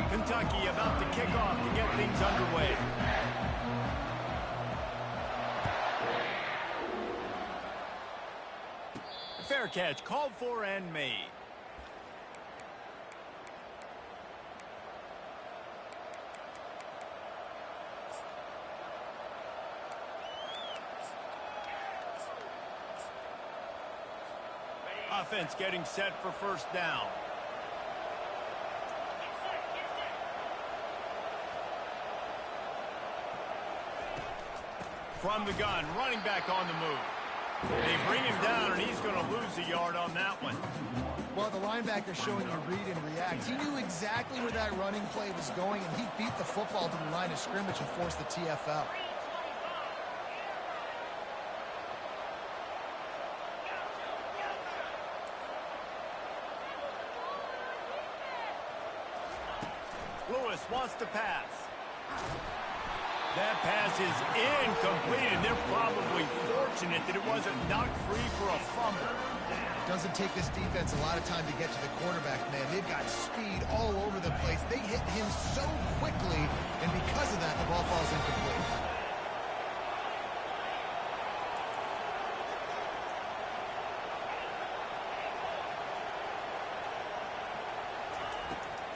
Kentucky about to kick off to get things underway. Fair catch called for and made. Offense getting set for first down. From the gun, running back on the move. They bring him down, and he's going to lose a yard on that one. Well, the linebacker showing you read and react. He knew exactly where that running play was going, and he beat the football to the line of scrimmage and forced the TFL. Lewis wants to pass. That pass is incomplete, and they're probably fortunate that it wasn't knocked free for a fumble. Doesn't take this defense a lot of time to get to the quarterback, man. They've got speed all over the place. They hit him so quickly, and because of that, the ball falls incomplete.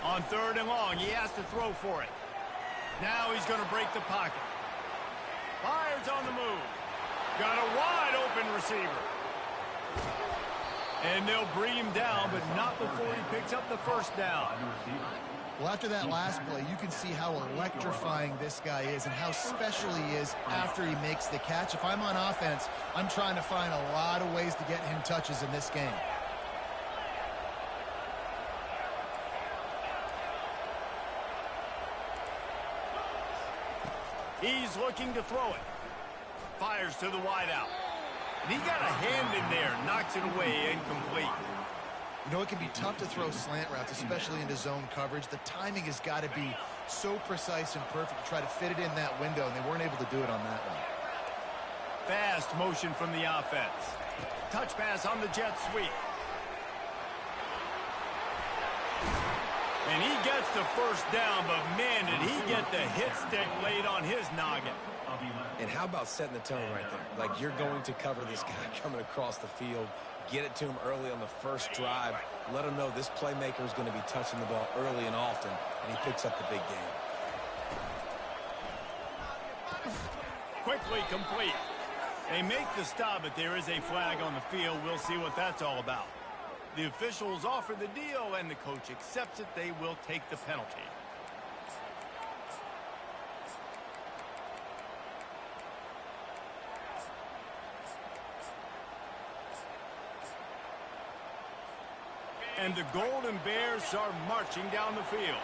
On 3rd and long, he has to throw for it. Now he's going to break the pocket. Fires on the move. Got a wide open receiver. And they'll bring him down, but not before he picks up the first down. Well, after that last play, you can see how electrifying this guy is and how special he is after he makes the catch. If I'm on offense, I'm trying to find a lot of ways to get him touches in this game. He's looking to throw it. Fires to the wideout. And he got a hand in there, knocks it away, incomplete. You know, it can be tough to throw slant routes, especially into zone coverage. The timing has got to be so precise and perfect to try to fit it in that window, and they weren't able to do it on that one. Fast motion from the offense. Touch pass on the jet sweep. And he gets the first down, but man, did he get the hit stick laid on his noggin. And how about setting the tone right there? Like, you're going to cover this guy coming across the field, get it to him early on the first drive, let him know this playmaker is going to be touching the ball early and often, and he picks up the big game. Quickly complete. They make the stop, but there is a flag on the field. We'll see what that's all about. The officials offer the deal, and the coach accepts it. They will take the penalty. And the Golden Bears are marching down the field.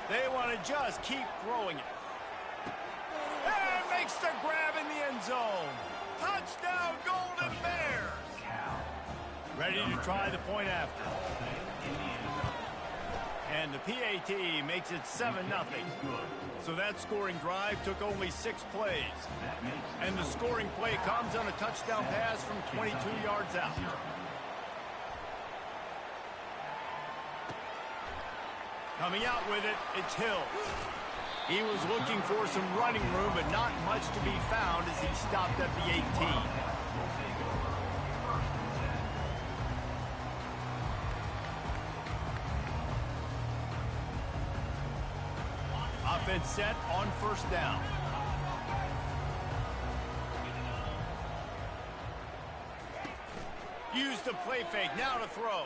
They want to just keep throwing it. And makes the grab in the end zone. Touchdown, Golden Bears. Ready to try the point after. And the PAT makes it 7-0. So that scoring drive took only 6 plays. And the scoring play comes on a touchdown pass from 22 yards out. Coming out with it, it's Hill. He was looking for some running room, but not much to be found as he stopped at the 18. Offense set on first down. Use the play fake, now to throw.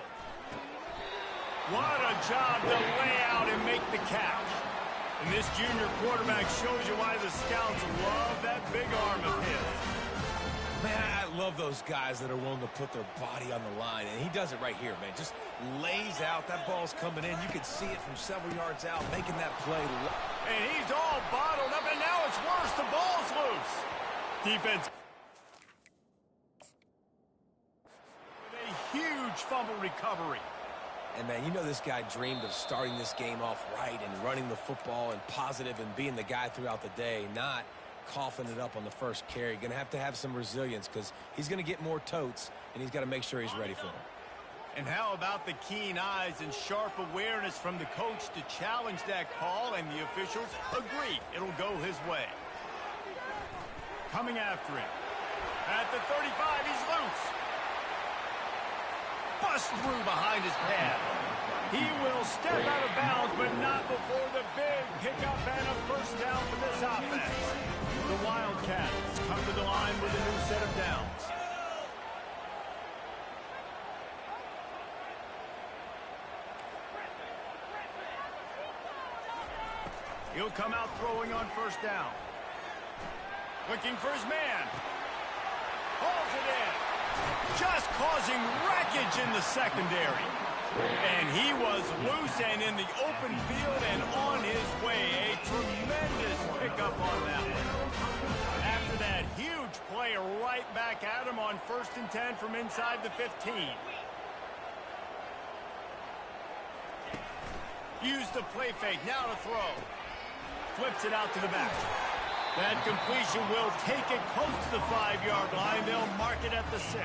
What a job to lay out and make the catch. And this junior quarterback shows you why the scouts love that big arm of his. Man, I love those guys that are willing to put their body on the line, and he does it right here, man. Just lays out. That ball's coming in. You can see it from several yards out, making that play. And he's all bottled up, and now it's worse. The ball's loose. Defense. A huge fumble recovery. And, man, you know this guy dreamed of starting this game off right and running the football and positive and being the guy throughout the day, not coughing it up on the first carry. Going to have some resilience because he's going to get more totes, and he's got to make sure he's ready for them. And how about the keen eyes and sharp awareness from the coach to challenge that call, and the officials agree it'll go his way. Coming after him. At the 35, he's loose. Bust through behind his pad. He will step out of bounds, but not before the big pickup and a first down for this offense. The Wildcats come to the line with a new set of downs. He'll come out throwing on first down. Looking for his man. Hauls it in. Just causing wreckage in the secondary. And he was loose and in the open field and on his way. A tremendous pickup on that one. After that huge play, right back at him on 1st and 10 from inside the 15. Use the play fake. Now to throw. Flips it out to the back. That completion will take it close to the 5-yard line. They'll mark it at the 6.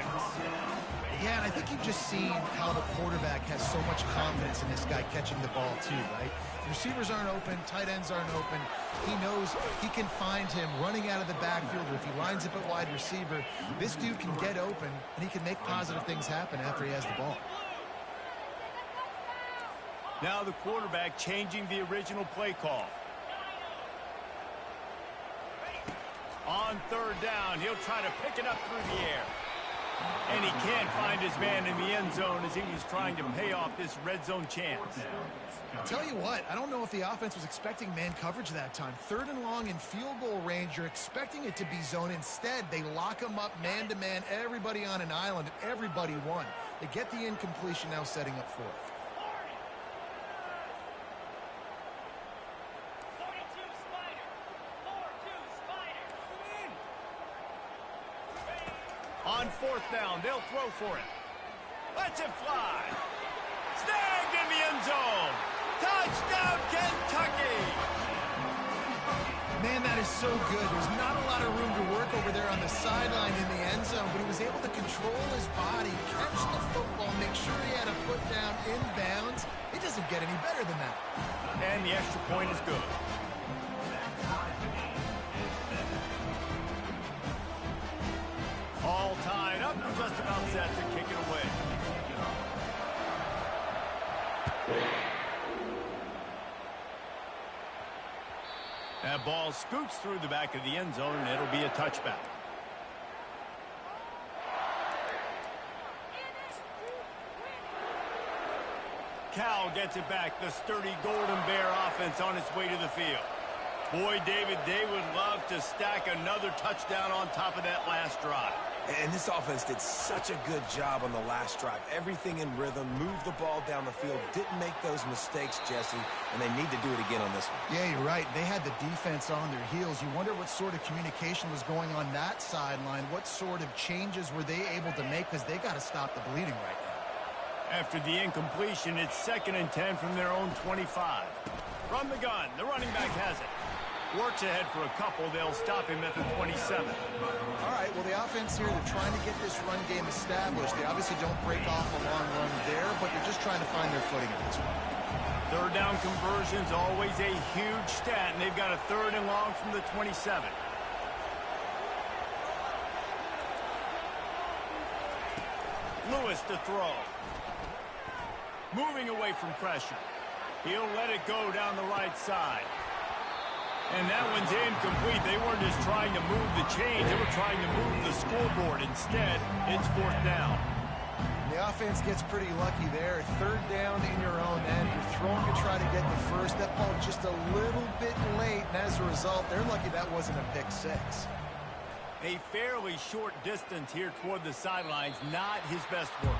Yeah, and I think you've just seen how the quarterback has so much confidence in this guy catching the ball too, right? Receivers aren't open, tight ends aren't open. He knows he can find him running out of the backfield, or if he lines up at wide receiver, this dude can get open, and he can make positive things happen after he has the ball. Now the quarterback changing the original play call. On 3rd down, he'll try to pick it up through the air. And he can't find his man in the end zone as he was trying to pay off this red zone chance. I'll tell you what, I don't know if the offense was expecting man coverage that time. 3rd and long in field goal range, you're expecting it to be zone. Instead, they lock him up man-to-man, everybody on an island, and everybody won. They get the incompletion, now setting up 4th. On 4th down, they'll throw for it. Lets it fly. Snagged in the end zone. Touchdown, Kentucky! Man, that is so good. There's not a lot of room to work over there on the sideline in the end zone, but he was able to control his body, catch the football, make sure he had a foot down inbounds. It doesn't get any better than that. And the extra point is good. All tied up, just about set to kick it away. That ball scoots through the back of the end zone, and it'll be a touchback. Cal gets it back. The sturdy Golden Bear offense on its way to the field. Boy, David, they would love to stack another touchdown on top of that last drive. And this offense did such a good job on the last drive. Everything in rhythm, moved the ball down the field, didn't make those mistakes, Jesse, and they need to do it again on this one. Yeah, you're right. They had the defense on their heels. You wonder what sort of communication was going on that sideline. What sort of changes were they able to make, because they got to stop the bleeding right now. After the incompletion, it's 2nd and 10 from their own 25. From the gun, the running back has it. Works ahead for a couple. They'll stop him at the 27. All right, well, the offense here, they're trying to get this run game established. They obviously don't break off a long run there, but they're just trying to find their footing at this one. 3rd down conversion's always a huge stat, and they've got a 3rd and long from the 27. Lewis to throw. Moving away from pressure. He'll let it go down the right side. And that one's incomplete. They weren't just trying to move the chains. They were trying to move the scoreboard. Instead, it's 4th down. The offense gets pretty lucky there. 3rd down in your own end. You're throwing to try to get the first. That ball just a little bit late, and as a result, they're lucky that wasn't a pick 6. A fairly short distance here toward the sidelines. Not his best work.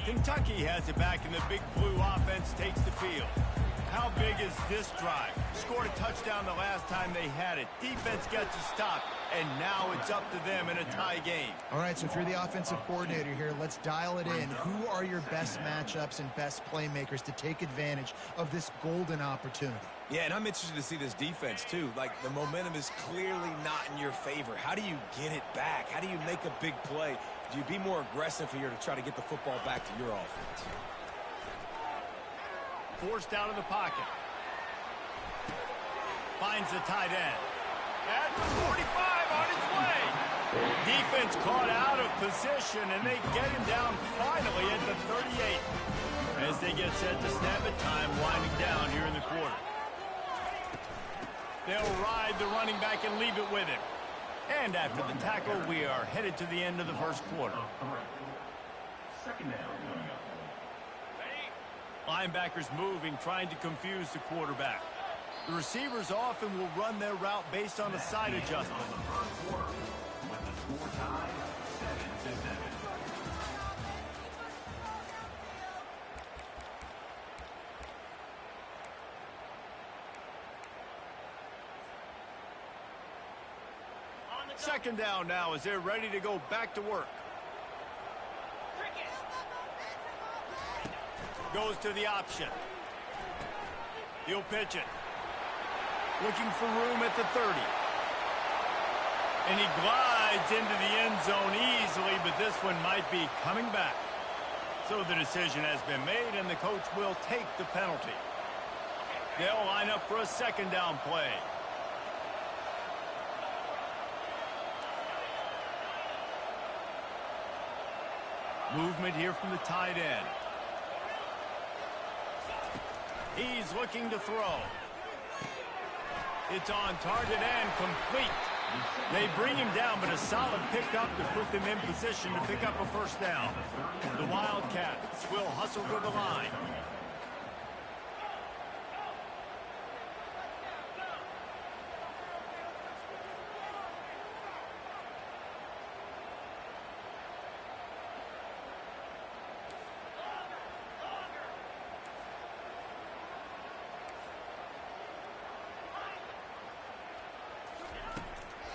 Kentucky has it back, and the big blue offense takes the field. How big is this drive? Scored a touchdown the last time they had it. Defense gets a stop, and now it's up to them in a tie game. All right, so if you're the offensive coordinator here, let's dial it in. Who are your best matchups and best playmakers to take advantage of this golden opportunity? Yeah, and I'm interested to see this defense, too. Like, the momentum is clearly not in your favor. How do you get it back? How do you make a big play? Do you be more aggressive here to try to get the football back to your offense? Forced out of the pocket. Finds the tight end. At the 45 on his way. Defense caught out of position, and they get him down finally at the 38. As they get set to snap it, time winding down here in the quarter. They'll ride the running back and leave it with him. And after the tackle, we are headed to the end of the first quarter. Second down. Linebackers moving, trying to confuse the quarterback. The receivers often will run their route based on a side adjustment. Second down now as they're ready to go back to work. Goes to the option. He'll pitch it. Looking for room at the 30. And he glides into the end zone easily, but this one might be coming back. So the decision has been made, and the coach will take the penalty. They'll line up for a second down play. Movement here from the tight end. He's looking to throw. It's on target and complete. They bring him down, but a solid pickup to put them in position to pick up a first down. The Wildcats will hustle to the line.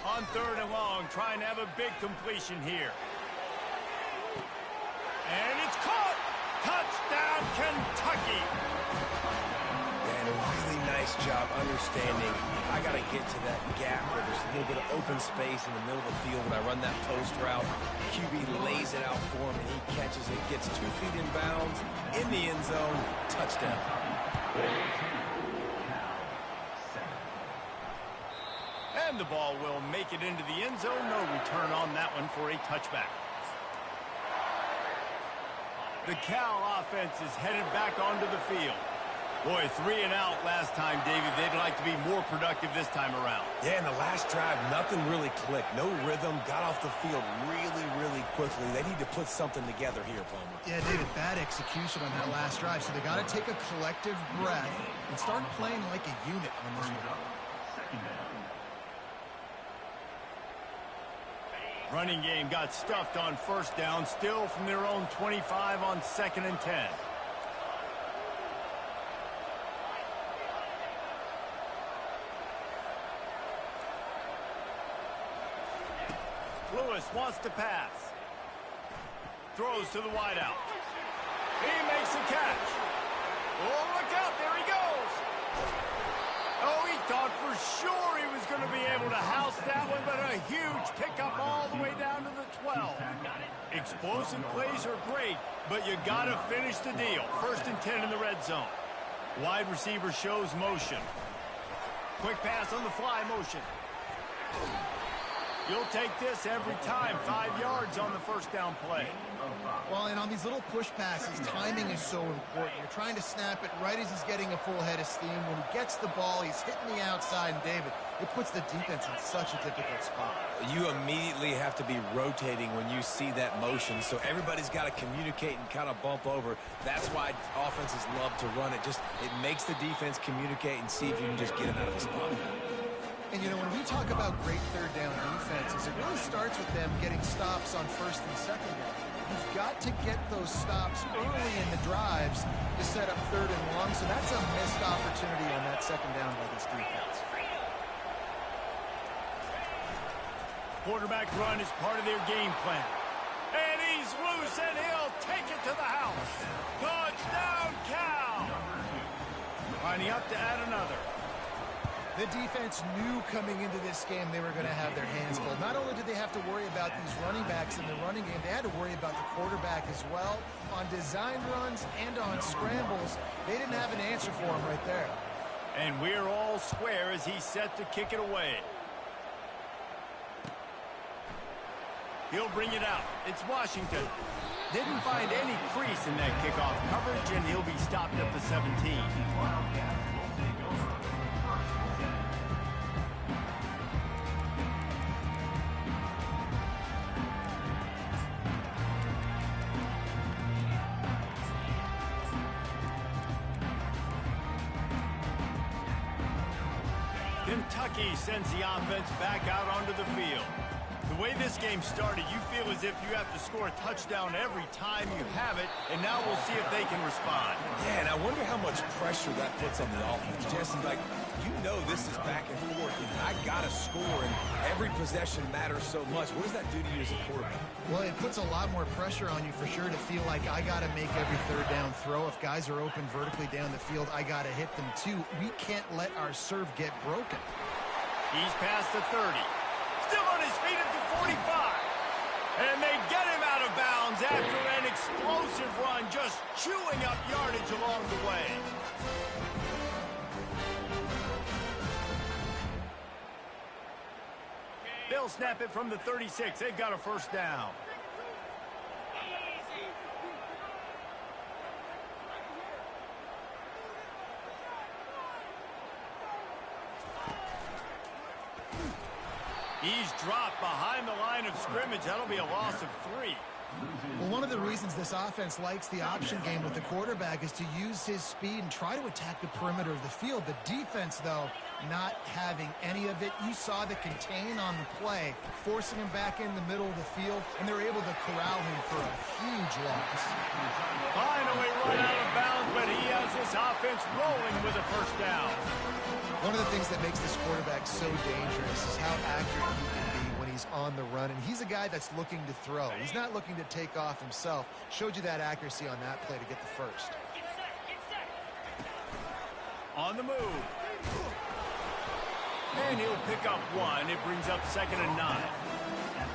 On third and long, trying to have a big completion here. And it's caught! Touchdown, Kentucky! And a really nice job understanding I got to get to that gap where there's a little bit of open space in the middle of the field when I run that post route. QB lays it out for him, and he catches it, gets 2 feet in bounds, in the end zone, touchdown. And the ball will make it into the end zone. No return on that one for a touchback. The Cal offense is headed back onto the field. Boy, 3 and out last time, David. They'd like to be more productive this time around. Yeah, in the last drive, nothing really clicked. No rhythm, got off the field really quickly. They need to put something together here, Palmer. Yeah, David, bad execution on that last drive. So they got to take a collective breath and start playing like a unit on this one. Running game got stuffed on first down, still from their own 25 on 2nd and 10. Lewis wants to pass. Throws to the wideout. He makes a catch. Oh, look out, there he goes. Oh, he thought for sure he was going to be able to house that one, but a huge pickup all the way down to the 12. Explosive plays are great, but you got to finish the deal. 1st and 10 in the red zone. Wide receiver shows motion. Quick pass on the fly motion. You'll take this every time. 5 yards on the first down play. Well, and on these little push passes, timing is so important. You're trying to snap it right as he's getting a full head of steam. When he gets the ball, he's hitting the outside, and David, it puts the defense in such a difficult spot. You immediately have to be rotating when you see that motion, so everybody's got to communicate and kind of bump over. That's why offenses love to run it. It makes the defense communicate and see if you can just get him out of the spot. And, you know, when we talk about great third down defenses, it really starts with them getting stops on 1st and 2nd down. You've got to get those stops early in the drives to set up 3rd and long, so that's a missed opportunity on that 2nd down by this defense. Quarterback run is part of their game plan. And he's loose, and he'll take it to the house. Touchdown, Cal! Lining up to add another. The defense knew coming into this game they were going to have their hands full. Not only did they have to worry about these running backs in the running game, they had to worry about the quarterback as well. On designed runs and on scrambles, they didn't have an answer for him right there. And we're all square as he's set to kick it away. He'll bring it out. It's Washington. Didn't find any crease in that kickoff coverage, and he'll be stopped at the 17. Kentucky sends the offense back out onto the field. The way this game started, you feel as if you have to score a touchdown every time you have it, and now we'll see if they can respond. Yeah, and I wonder how much pressure that puts on the offense. Jesse, like, you know this is back and forth, and I got to score, and every possession matters so much. What does that do to you as a quarterback? Well, it puts a lot more pressure on you for sure to feel like I got to make every 3rd down throw. If guys are open vertically down the field, I got to hit them too. We can't let our serve get broken. He's past the 30. Still on his feet at the 45. And they get him out of bounds after an explosive run, just chewing up yardage along the way. They'll snap it from the 36. They've got a 1st down. He's dropped behind the line of scrimmage. That'll be a loss of 3. Well, one of the reasons this offense likes the option game with the quarterback is to use his speed and try to attack the perimeter of the field. The defense, though, not having any of it. You saw the contain on the play, forcing him back in the middle of the field, and they're able to corral him for a huge loss. Finally run out of bounds, but he has this offense rolling with a 1st down. One of the things that makes this quarterback so dangerous is how accurate he can be when he's on the run. And he's a guy that's looking to throw. He's not looking to take off himself. Showed you that accuracy on that play to get the 1st. On the move. And he'll pick up 1. It brings up 2nd and 9.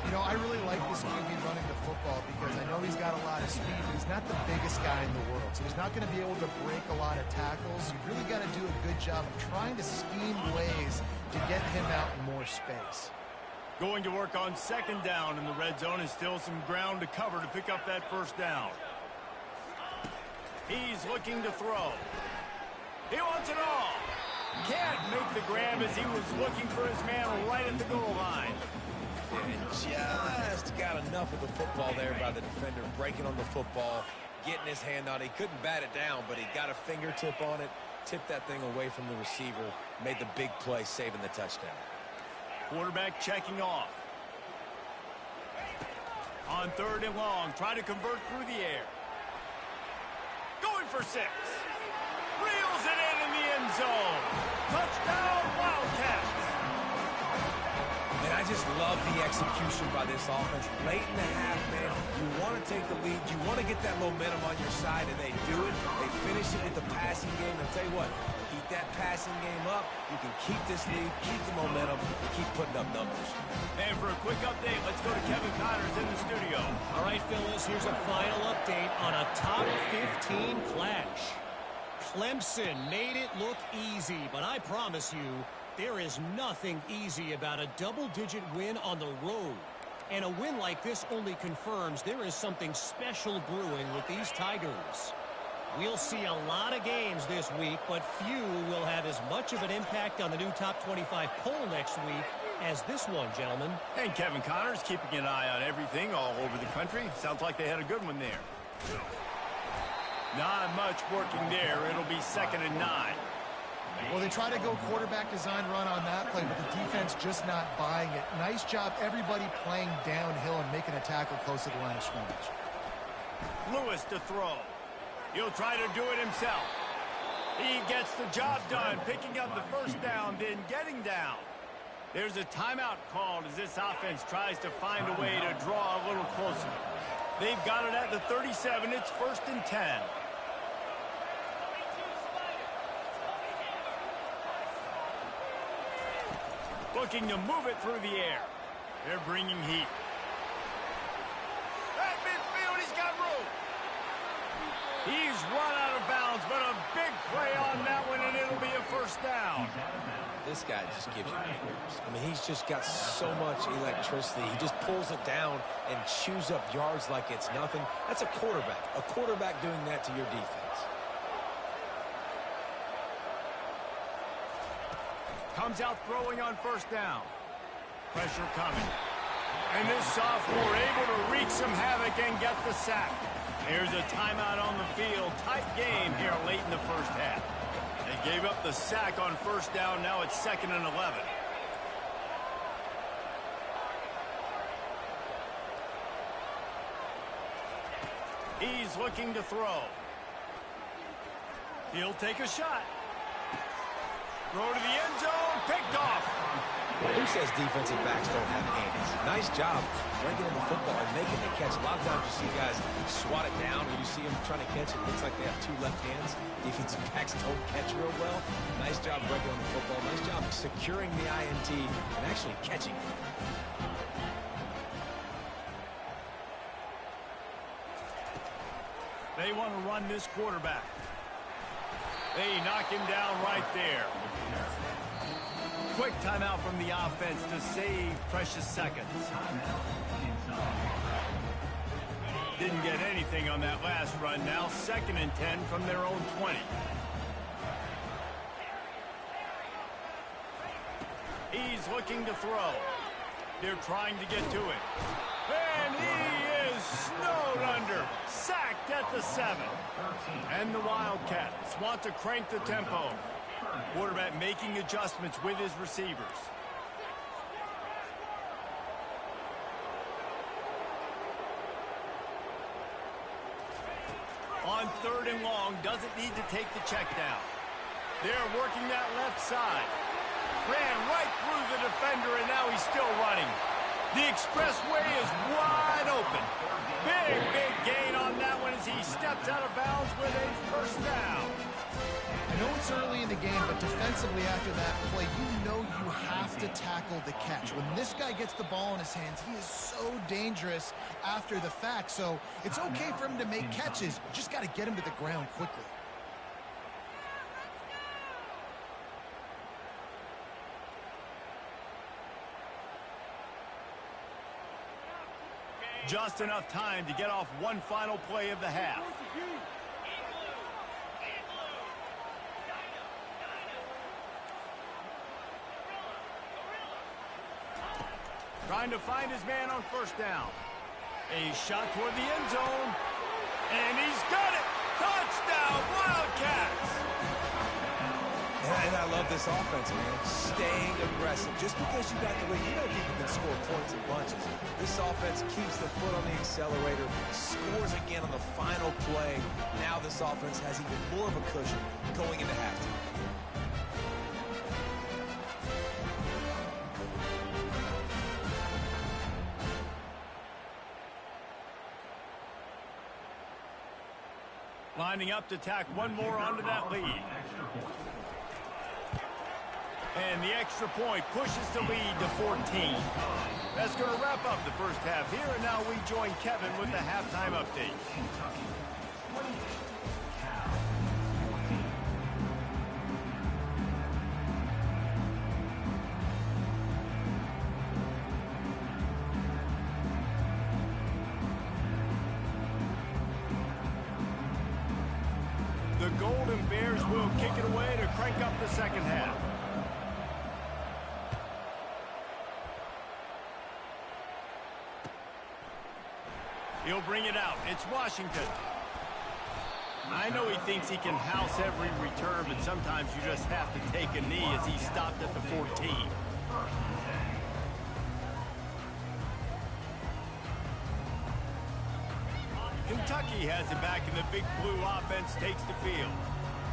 You know, I really like this QB running the football because I know he's got a lot of speed, but he's not the biggest guy in the world. So he's not going to be able to break a lot of tackles. You really got to do a good job of trying to scheme ways to get him out in more space. Going to work on 2nd down in the red zone, and still some ground to cover to pick up that 1st down. He's looking to throw. He wants it all. Can't make the grab as he was looking for his man right at the goal line. And just got enough of the football there by the defender, breaking on the football, getting his hand on it. He couldn't bat it down, but he got a fingertip on it, tipped that thing away from the receiver, made the big play, saving the touchdown. Quarterback checking off. On 3rd and long, try to convert through the air. Going for 6. Reels it in the end zone. Touchdown, Wildcats. And I just love the execution by this offense. Late in the half, man, you want to take the lead. You want to get that momentum on your side, and they do it. They finish it with the passing game. I'll tell you what, keep that passing game up. You can keep this lead, keep the momentum, and keep putting up numbers. And for a quick update, let's go to Kevin Connors in the studio. All right, Phyllis, here's a final update on a top 15 clash. Clemson made it look easy, but I promise you, there is nothing easy about a double-digit win on the road. And a win like this only confirms there is something special brewing with these Tigers. We'll see a lot of games this week, but few will have as much of an impact on the new top 25 poll next week as this one, gentlemen. And Kevin Connors keeping an eye on everything all over the country. Sounds like they had a good one there. Not much working there. It'll be 2nd and 9. Well, they try to go quarterback design run on that play, but the defense just not buying it. Nice job, everybody playing downhill and making a tackle close to the line of scrimmage. Lewis to throw. He'll try to do it himself. He gets the job done, picking up the first down, then getting down. There's a timeout called as this offense tries to find a way to draw a little closer. They've got it at the 37. It's 1st and 10. Looking to move it through the air. They're bringing heat. At midfield, he's got room. He's run out of bounds, but a big play on that one, and it'll be a first down. This guy just gives you nightmares. I mean, he's just got so much electricity. He just pulls it down and chews up yards like it's nothing. That's a quarterback. A quarterback doing that to your defense. Comes out throwing on first down. Pressure coming. And this sophomore able to wreak some havoc and get the sack. Here's a timeout on the field. Tight game here late in the first half. They gave up the sack on first down. Now it's 2nd and 11. He's looking to throw. He'll take a shot. Throw to the end zone. Picked off. Who says defensive backs don't have hands? Nice job breaking in the football and making the catch. A lot of times you see guys swat it down, or you see them trying to catch it. It looks like they have 2 left hands. Defensive backs don't catch real well. Nice job breaking on the football. Nice job securing the INT and actually catching it. They want to run this quarterback. They knock him down right there. Quick timeout from the offense to save precious seconds. Didn't get anything on that last run. Now 2nd and 10 from their own 20. He's looking to throw. They're trying to get to it. And he is snowed under. Sacked at the 7. And the Wildcats want to crank the tempo. Quarterback making adjustments with his receivers. On 3rd and long, doesn't need to take the check down. They're working that left side. Ran right through the defender, and now he's still running. The expressway is wide open. Big, big gain on that one as he steps out of bounds with a first down. I know it's early in the game, but defensively after that play, you know you have to tackle the catch. When this guy gets the ball in his hands, he is so dangerous after the fact. So it's okay for him to make catches. You just got to get him to the ground quickly. Just enough time to get off one final play of the half. Trying to find his man on first down. A shot toward the end zone. And he's got it! Touchdown, Wildcats! And I love this offense, man. Staying aggressive. Just because you got the lead, you know people can score points in bunches. This offense keeps the foot on the accelerator, scores again on the final play. Now this offense has even more of a cushion going into halftime. Lining up to tack one more onto that lead. And the extra point pushes the lead to 14. That's going to wrap up the first half here, and now we join Kevin with the halftime update. The Golden Bears will kick it away to crank up the second half. He'll bring it out. It's Washington. I know he thinks he can house every return, but sometimes you just have to take a knee as he stopped at the 14. Kentucky has it back, and the Big Blue offense takes the field.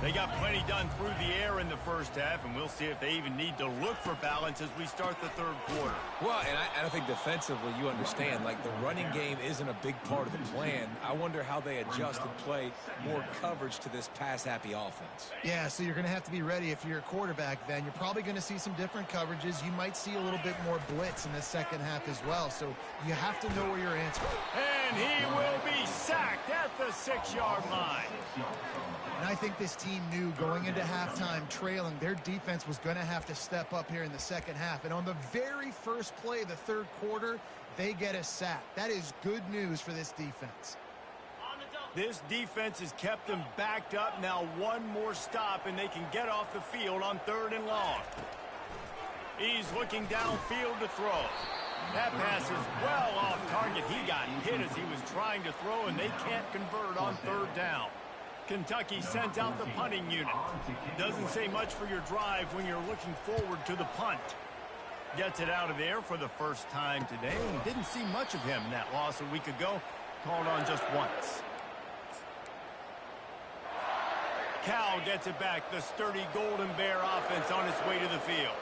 They got plenty done through the air in the first half, and we'll see if they even need to look for balance as we start the third quarter. Well, and I think defensively, you understand, like the running game isn't a big part of the plan. I wonder how they adjust and play more coverage to this pass-happy offense. Yeah, so you're going to have to be ready if you're a quarterback then. You're probably going to see some different coverages. You might see a little bit more blitz in the second half as well, so you have to know where your answer is. And he will be sacked at the 6-yard line. And I think this team knew going into halftime trailing, their defense was going to have to step up here in the second half. And on the very first play of the third quarter, they get a sack. That is good news for this defense. This defense has kept them backed up. Now one more stop, and they can get off the field on 3rd and long. He's looking downfield to throw. That pass is well off target. He got hit as he was trying to throw, and they can't convert on 3rd down. Kentucky sends out the punting unit. Doesn't say much for your drive when you're looking forward to the punt. Gets it out of there for the first time today. And didn't see much of him in that loss a week ago. Called on just once. Cal gets it back. The sturdy Golden Bear offense on its way to the field.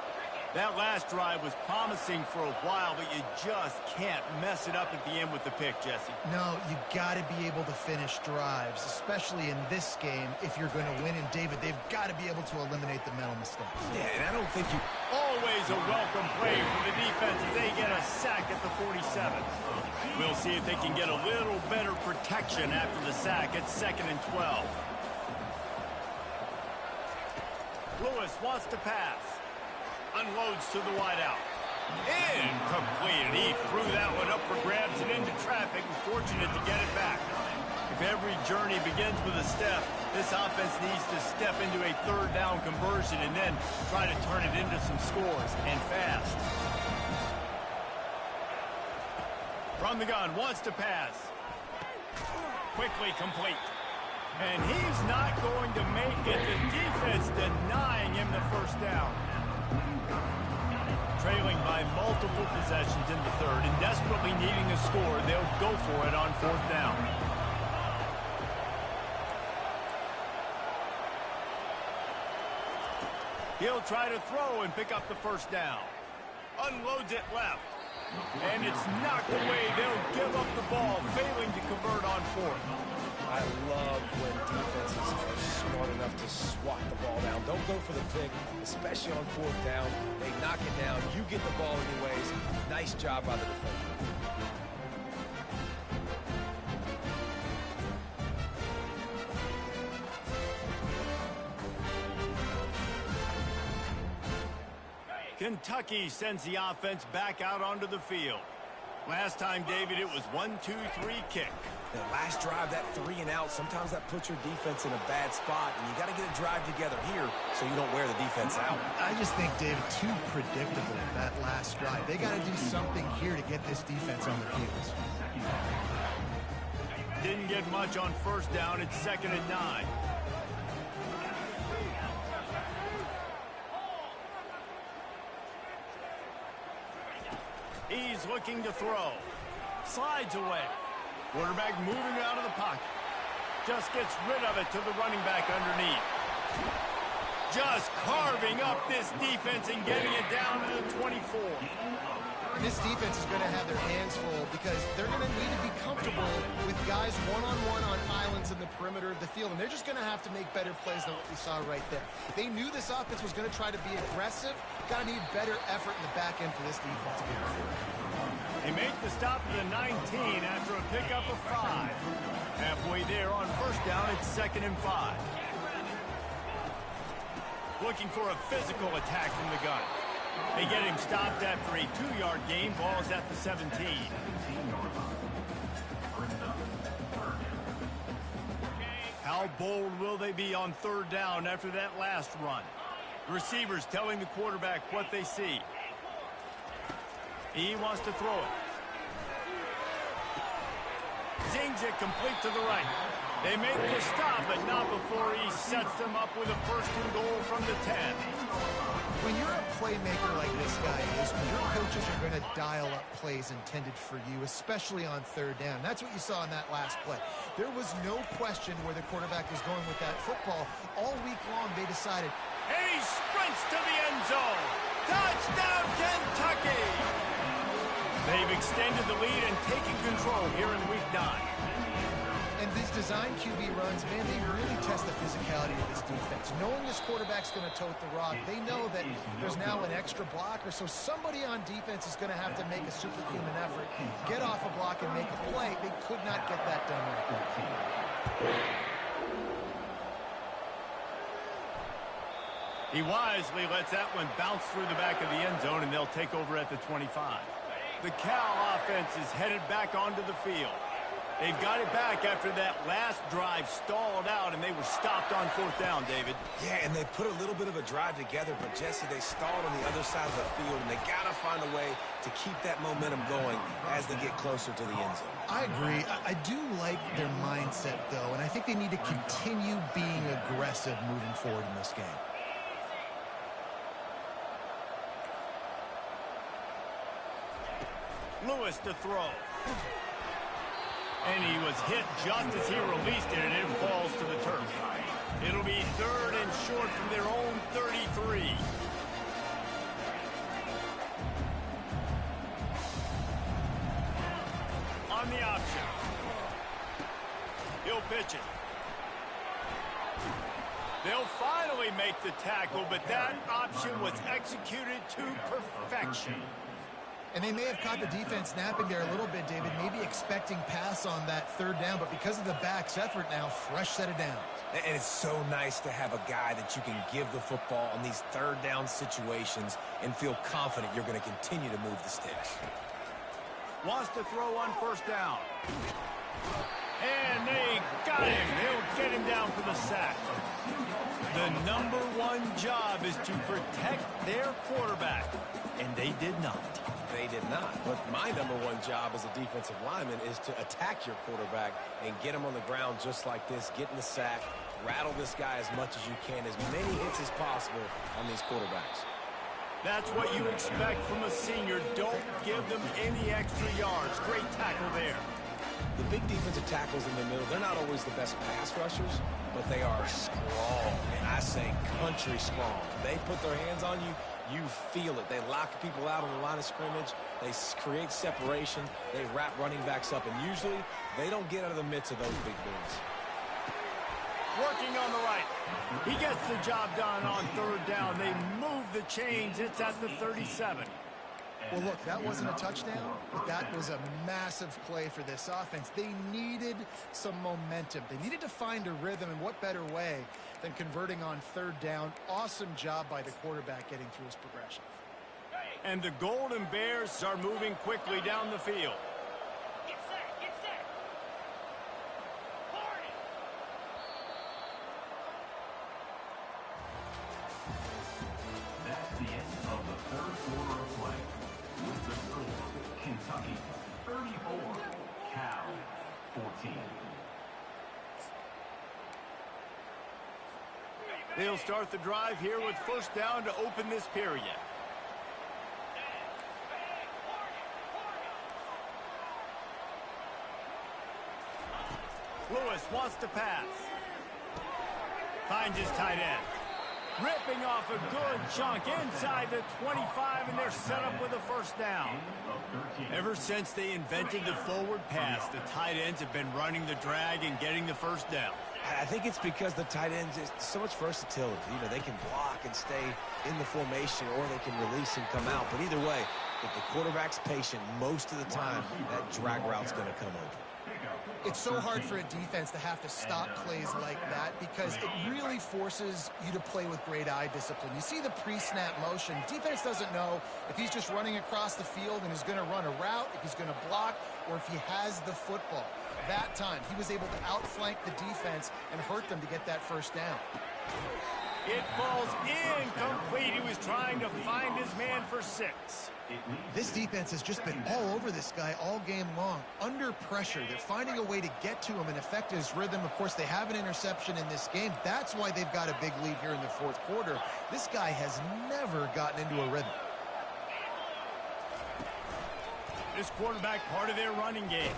That last drive was promising for a while, but you just can't mess it up at the end with the pick, Jesse. No, you got to be able to finish drives, especially in this game. If you're going to win, and David, they've got to be able to eliminate the mental mistakes. Yeah, and I don't think you... Always a welcome play for the defense as they get a sack at the 47. We'll see if they can get a little better protection after the sack at 2nd and 12. Lewis wants to pass. Unloads to the wideout. Incomplete. He threw that one up for grabs and into traffic, and fortunate to get it back. If every journey begins with a step, this offense needs to step into a 3rd down conversion and then try to turn it into some scores, and fast. From the gun, wants to pass. Quickly complete. And he's not going to make it. The defense denying him the first down. Trailing by multiple possessions in the 3rd and desperately needing a score, they'll go for it on 4th down. He'll try to throw and pick up the first down. Unloads it left. And it's knocked away. They'll give up the ball, failing to convert on 4th. I love when defenses are smart enough to swat the ball down. Don't go for the pick, especially on 4th down. They knock it down. You get the ball anyways. Nice job by the defender. Kentucky sends the offense back out onto the field. Last time, David, it was 1-2-3 kick. The last drive, that 3 and out, sometimes that puts your defense in a bad spot, and you got to get a drive together here so you don't wear the defense out. I just think, David, too predictable, that last drive. They got to do something here to get this defense on their heels. Didn't get much on 1st down. It's 2nd and 9. He's looking to throw. Slides away. Quarterback moving out of the pocket. Just gets rid of it to the running back underneath. Just carving up this defense and getting it down to the 24. And this defense is going to have their hands full because they're going to need to be comfortable with guys one-on-one on islands in the perimeter of the field. And they're just going to have to make better plays than what we saw right there. They knew this offense was going to try to be aggressive. Got to need better effort in the back end for this defense. They make the stop to the 19 after a pickup of 5. Halfway there on 1st down, it's 2nd and 5. Looking for a physical attack from the gun. They get him stopped after a 2-yard gain. Ball's at the 17. How bold will they be on 3rd down after that last run? Receivers telling the quarterback what they see. He wants to throw it. Slings it complete to the right. They make the stop, but not before he sets them up with a first and goal from the 10. When you're a playmaker like this guy is, your coaches are going to dial up plays intended for you, especially on third down. That's what you saw in that last play. There was no question where the quarterback was going with that football. All week long, they decided. And he sprints to the end zone. Touchdown, Kentucky! They've extended the lead and taken control here in week 9. And these design QB runs, man, they really test the physicality of this defense. Knowing this quarterback's going to tote the rock, they know that there's now an extra blocker, so somebody on defense is going to have to make a superhuman effort, get off a block and make a play. They could not get that done right. He wisely lets that one bounce through the back of the end zone, and they'll take over at the 25. The Cal offense is headed back onto the field. They've got it back after that last drive stalled out, and they were stopped on fourth down, David. Yeah, and they put a little bit of a drive together, but, Jesse, they stalled on the other side of the field, and they got to find a way to keep that momentum going as they get closer to the end zone. I agree. I do like their mindset, though, and I think they need to continue being aggressive moving forward in this game. Lewis to throw. And he was hit just as he released it, and it falls to the turf. It'll be third and short from their own 33. On the option. He'll pitch it. They'll finally make the tackle, but that option was executed to perfection. And they may have caught the defense napping there a little bit, David, maybe expecting pass on that third down, but because of the back's effort now, fresh set of downs. And it's so nice to have a guy that you can give the football on these third down situations and feel confident you're going to continue to move the sticks. Wants to throw on first down. And they got him. They'll get him down for the sack. The number one job is to protect their quarterback, and they did not. They did not. But my number one job as a defensive lineman is to attack your quarterback and get him on the ground just like this, get in the sack, rattle this guy as much as you can, as many hits as possible on these quarterbacks. That's what you expect from a senior. Don't give them any extra yards. Great tackle there. The big defensive tackles in the middle, they're not always the best pass rushers, but they are strong, and I say country strong. They put their hands on you, you feel it. They lock people out on the line of scrimmage. They create separation. They wrap running backs up, and usually they don't get out of the midst of those big boys. Working on the right. He gets the job done on third down. They move the chains. It's at the 37. Well, look, that wasn't a touchdown, but that was a massive play for this offense. They needed some momentum. They needed to find a rhythm, and what better way than converting on third down. Awesome job by the quarterback getting through his progression. And the Golden Bears are moving quickly down the field. Get set, get set. Hornet. That's the end of the third quarter of play. With the score, Kentucky 34, Cal 14. They'll start the drive here with first down to open this period. Lewis wants to pass. Finds his tight end. Ripping off a good chunk inside the 25, and they're set up with a first down. Ever since they invented the forward pass, the tight ends have been running the drag and getting the first down. I think it's because the tight ends is so much versatility. You know, they can block and stay in the formation, or they can release and come out. But either way, if the quarterback's patient, most of the time, that drag route's going to come open. It's so hard for a defense to have to stop plays like that because it really forces you to play with great eye discipline. You see the pre-snap motion. Defense doesn't know if he's just running across the field and is going to run a route, if he's going to block, or if he has the football. That time, he was able to outflank the defense and hurt them to get that first down. It falls incomplete. He was trying to find his man for 6. This defense has just been all over this guy all game long. Under pressure, they're finding a way to get to him and affect his rhythm. Of course, they have an interception in this game. That's why they've got a big lead here in the fourth quarter. This guy has never gotten into a rhythm. This quarterback, part of their running game.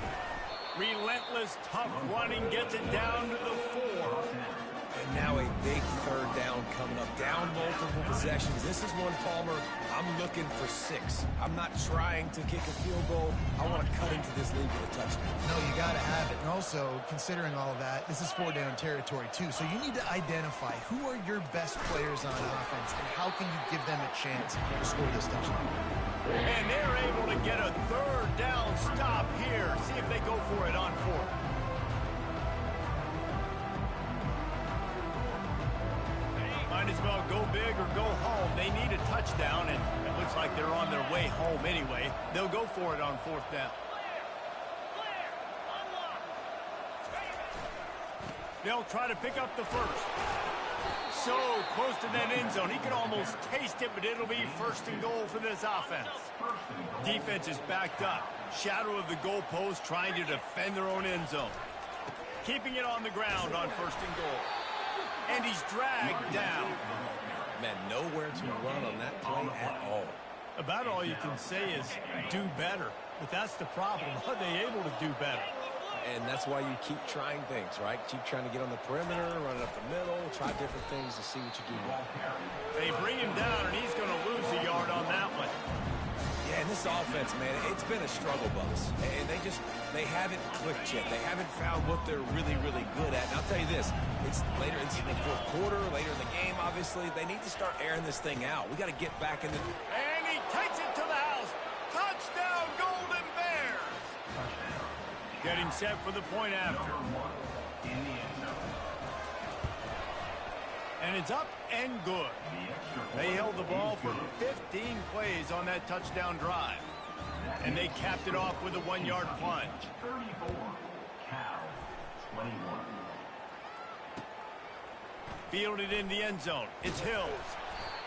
Relentless, tough running, gets it down to the 4. And now a big third down coming up. Down multiple possessions. This is one, Palmer, I'm looking for 6. I'm not trying to kick a field goal. I want to cut into this lead with a touchdown. No, you got to have it. And also, considering all of that, this is 4-down territory, too. So you need to identify who are your best players on offense and how can you give them a chance to score this touchdown. And they're able to get a third down stop here. See if they go for it on 4th. Might as well go big or go home. They need a touchdown, and it looks like they're on their way home anyway. They'll go for it on 4th down. They'll try to pick up the first. So close to that end zone. He could almost taste it, but it'll be 1st and goal for this offense. Defense is backed up. Shadow of the goalpost, trying to defend their own end zone. Keeping it on the ground on 1st and goal. And he's dragged down. Man, nowhere to run on that play at all. About all you can say is do better. But that's the problem. Are they able to do better? And that's why you keep trying things, right? Keep trying to get on the perimeter, run it up the middle, try different things to see what you do well. They bring him down, and he's going to lose a yard on that one. Yeah, and this offense, man, it's been a struggle bus. And they haven't clicked yet. They haven't found what they're really, really good at. And I'll tell you this, it's later into the fourth quarter, later in the game, obviously. They need to start airing this thing out. We got to get back in the... And he takes it to the house. Touchdown, Golden Bears. Getting set for the point after. And it's up and good. They held the ball for 15 plays on that touchdown drive. And they capped it off with a 1-yard plunge. 34, Cal, 21. Fielded in the end zone. It's Hills.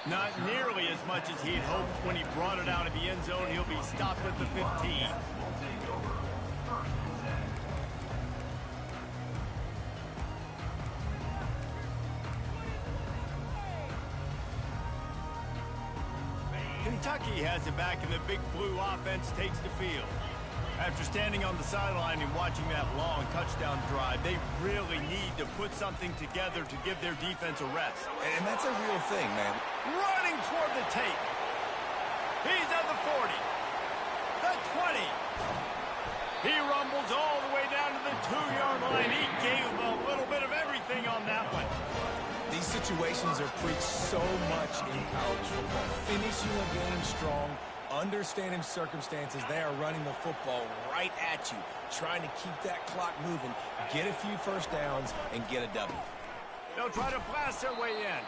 Not nearly as much as he'd hoped when he brought it out of the end zone. He'll be stopped at the 15. Kentucky has it back, and the Big Blue offense takes the field. After standing on the sideline and watching that long touchdown drive, they really need to put something together to give their defense a rest. And that's a real thing, man. Running toward the tape. He's at the 40. The 20. He rumbles all the way down to the 2-yard line. He gave him a little bit of everything on that one. These situations are preached so much in college football. Finishing a game strong, understanding circumstances. They are running the football right at you, trying to keep that clock moving, get a few first downs, and get a W. They'll try to blast their way in.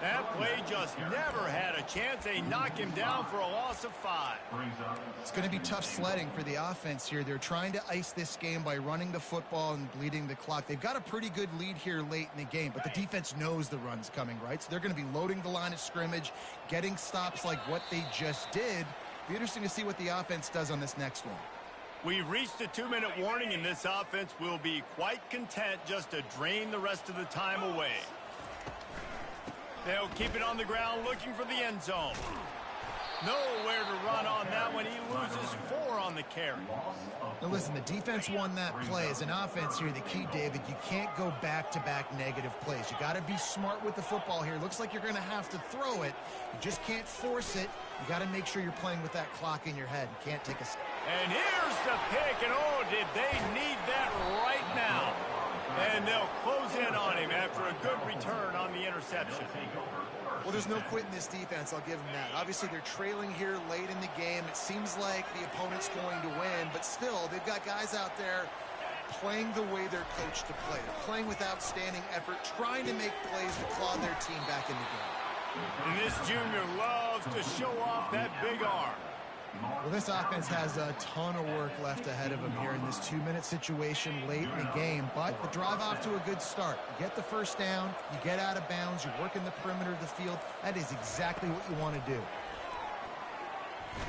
That play just never had a chance. They knock him down for a loss of 5. It's going to be tough sledding for the offense here. They're trying to ice this game by running the football and bleeding the clock. They've got a pretty good lead here late in the game, but the defense knows the run's coming, right? So they're going to be loading the line of scrimmage, getting stops like what they just did. It'll be interesting to see what the offense does on this next one. We've reached the 2-minute warning, and this offense will be quite content just to drain the rest of the time away. They'll keep it on the ground looking for the end zone. Nowhere to run on that one. He loses 4 on the carry. Now listen, the defense won that play. As an offense here, the key, David, you can't go back-to-back negative plays. You got to be smart with the football here. Looks like you're going to have to throw it. You just can't force it. You got to make sure you're playing with that clock in your head. You can't take a step. And here's the pick, and oh, did they need that right now. And they'll close in on him after a good return on the interception. Well, there's no quitting this defense, I'll give them that. Obviously, they're trailing here late in the game. It seems like the opponent's going to win, but still, they've got guys out there playing the way they're coached to play. They're playing with outstanding effort, trying to make plays to claw their team back in the game. And this junior loves to show off that big arm. Well, this offense has a ton of work left ahead of them here in this 2-minute situation late in the game, but the drive off to a good start. You get the first down, you get out of bounds, you're working the perimeter of the field. That is exactly what you want to do.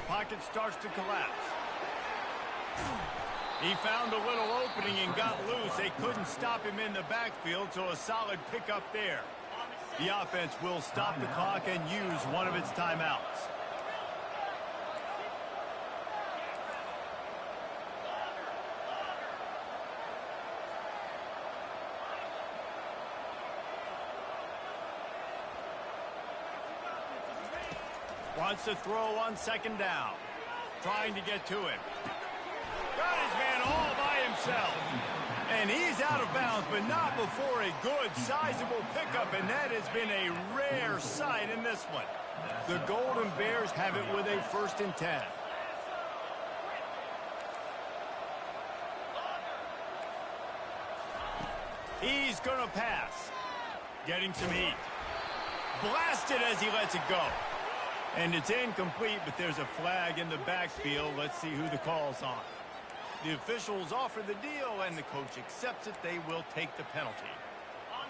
Pocket starts to collapse. He found a little opening and got loose. They couldn't stop him in the backfield, so a solid pickup there. The offense will stop the clock and use one of its timeouts. Wants to throw on second down. Trying to get to him. Got his man all by himself. And he's out of bounds, but not before a good, sizable pickup, and that has been a rare sight in this one. The Golden Bears have it with a 1st and 10. He's going to pass. Getting some heat. Blasted as he lets it go. And it's incomplete, but there's a flag in the backfield. Let's see who the call's on. The officials offer the deal, and the coach accepts it. They will take the penalty.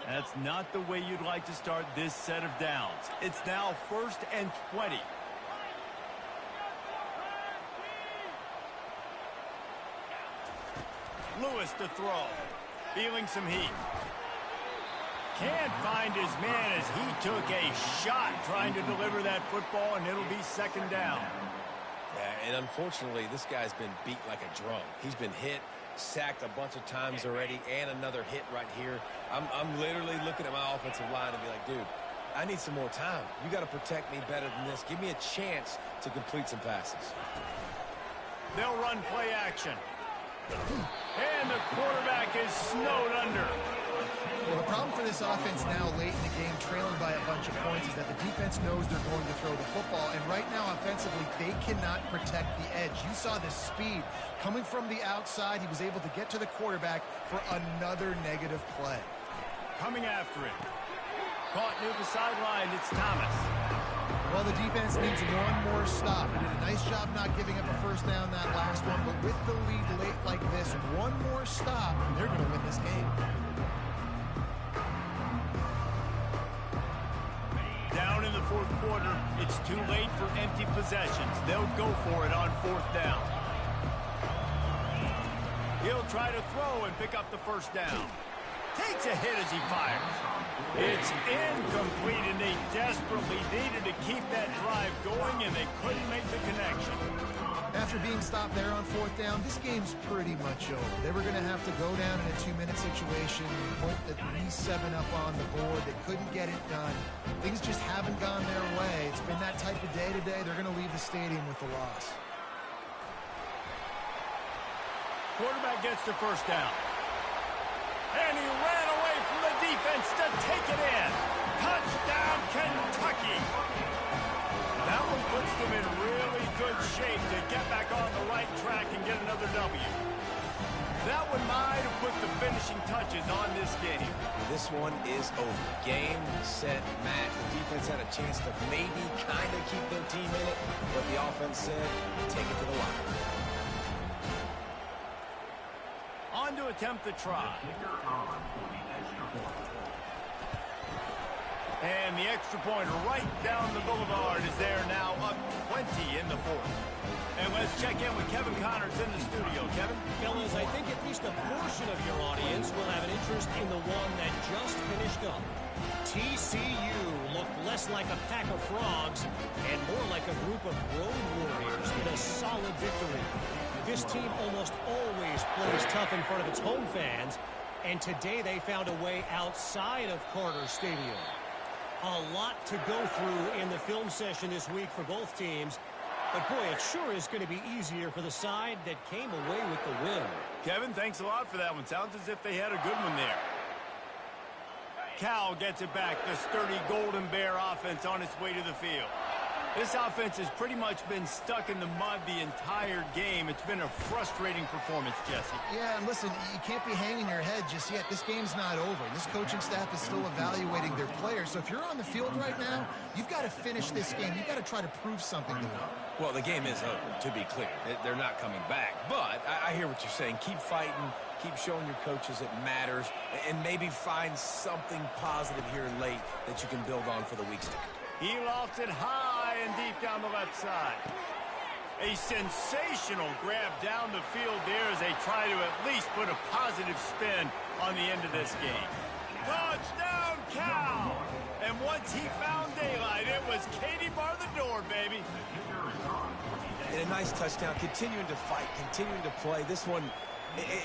That's not the way you'd like to start this set of downs. It's now 1st and 20. Lewis to throw. Feeling some heat. Can't find his man as he took a shot trying to deliver that football, and it'll be 2nd down. Yeah, and unfortunately, this guy's been beat like a drum. He's been hit, sacked a bunch of times already, and another hit right here. I'm literally looking at my offensive line and be like, dude, I need some more time. You got to protect me better than this. Give me a chance to complete some passes. They'll run play action. And the quarterback is snowed under. Well, the problem for this offense now late in the game, trailing by a bunch of points, is that the defense knows they're going to throw the football. And right now, offensively, they cannot protect the edge. You saw the speed coming from the outside. He was able to get to the quarterback for another negative play. Coming after it. Caught near the sideline. It's Thomas. Well, the defense needs one more stop. They did a nice job not giving up a 1st down that last one. But with the lead late like this, one more stop, and they're going to win this game. Down in the 4th quarter, it's too late for empty possessions. They'll go for it on 4th down. He'll try to throw and pick up the 1st down. Takes a hit as he fires. It's incomplete, and they desperately needed to keep that drive going, and they couldn't make the connection. After being stopped there on 4th down, this game's pretty much over. They were going to have to go down in a 2-minute situation, put at least 7 up on the board. They couldn't get it done. Things just haven't gone their way. It's been that type of day today. They're going to leave the stadium with the loss. Quarterback gets the 1st down. And he ran away from the defense to take it in. Touchdown, Kentucky. That one puts them in really good shape to get back on the right track and get another W. That one might have put the finishing touches on this game. This one is over. Game, set, match. The defense had a chance to maybe kind of keep their team in it, but the offense said, take it to the locker room. On to attempt the try. And the extra point right down the boulevard is there now, up 20 in the 4th. And let's check in with Kevin Connors in the studio. Kevin? Fellas, I think at least a portion of your audience will have an interest in the one that just finished up. TCU looked less like a pack of frogs and more like a group of road warriors in a solid victory. This team almost always plays tough in front of its home fans, and today they found a way outside of Carter Stadium. A lot to go through in the film session this week for both teams, but boy, it sure is going to be easier for the side that came away with the win. Kevin, thanks a lot for that one. Sounds as if they had a good one there. Cal gets it back. The sturdy Golden Bear offense on its way to the field. This offense has pretty much been stuck in the mud the entire game. It's been a frustrating performance, Jesse. Yeah, and listen, you can't be hanging your head just yet. This game's not over. This coaching staff is still evaluating their players. So if you're on the field right now, you've got to finish this game. You've got to try to prove something to them. Well, the game is over, to be clear. They're not coming back. But I hear what you're saying. Keep fighting. Keep showing your coaches it matters. And maybe find something positive here late that you can build on for the weeks to come. He lofted high and deep down the left side. A sensational grab down the field there as they try to at least put a positive spin on the end of this game. Touchdown, Cal! And once he found daylight, it was Katie bar the door, baby. And a nice touchdown, continuing to fight, continuing to play. This one,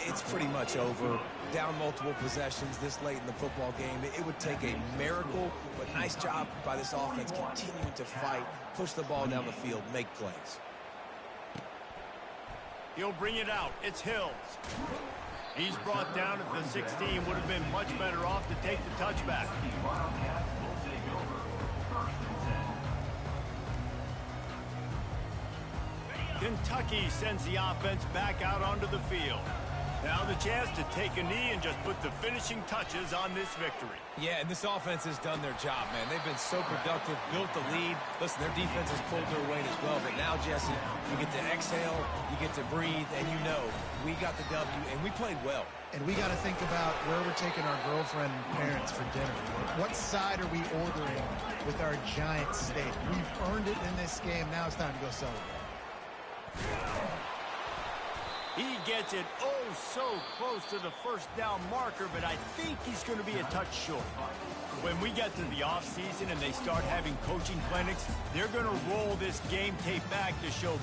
it's pretty much over. Down multiple possessions this late in the football game. It would take a miracle, but nice job by this offense continuing to fight, push the ball down the field, make plays. He'll bring it out. It's Hills. He's brought down at the 16. Would have been much better off to take the touchback. Kentucky sends the offense back out onto the field. Now the chance to take a knee and just put the finishing touches on this victory. Yeah, and this offense has done their job, man. They've been so productive, built the lead. Listen, their defense has pulled their weight as well. But now, Jesse, you get to exhale, you get to breathe, and you know we got the W, and we played well. And we got to think about where we're taking our girlfriend and parents for dinner. What side are we ordering with our giant steak? We've earned it in this game. Now it's time to go celebrate. He gets it oh so close to the first down marker, but I think he's going to be a touch short. When we get to the offseason and they start having coaching clinics, they're going to roll this game tape back to show